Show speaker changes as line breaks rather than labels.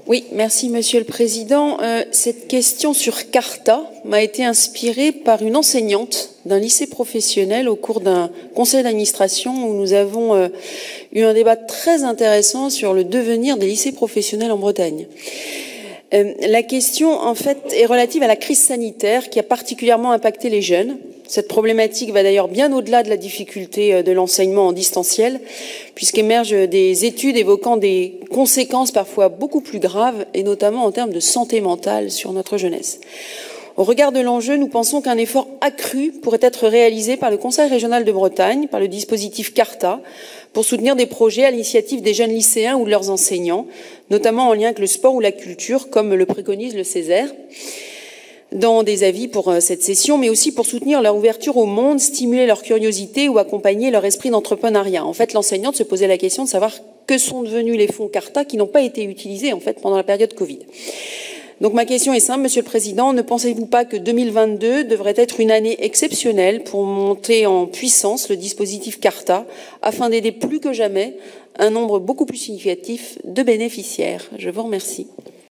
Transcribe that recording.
Oui, merci Monsieur le Président. Cette question sur Carta m'a été inspirée par une enseignante d'un lycée professionnel au cours d'un conseil d'administration où nous avons eu un débat très intéressant sur le devenir des lycées professionnels en Bretagne. La question, en fait, est relative à la crise sanitaire qui a particulièrement impacté les jeunes. Cette problématique va d'ailleurs bien au-delà de la difficulté de l'enseignement en distanciel, puisqu'émergent des études évoquant des conséquences parfois beaucoup plus graves, et notamment en termes de santé mentale sur notre jeunesse. Au regard de l'enjeu, nous pensons qu'un effort accru pourrait être réalisé par le Conseil régional de Bretagne, par le dispositif Carta, pour soutenir des projets à l'initiative des jeunes lycéens ou de leurs enseignants, notamment en lien avec le sport ou la culture, comme le préconise le Césaire, dans des avis pour cette session, mais aussi pour soutenir leur ouverture au monde, stimuler leur curiosité ou accompagner leur esprit d'entrepreneuriat. En fait, l'enseignante se posait la question de savoir que sont devenus les fonds Carta qui n'ont pas été utilisés en fait pendant la période Covid. Donc ma question est simple, Monsieur le Président, ne pensez-vous pas que 2022 devrait être une année exceptionnelle pour monter en puissance le dispositif Carta afin d'aider plus que jamais un nombre beaucoup plus significatif de bénéficiaires? Je vous remercie.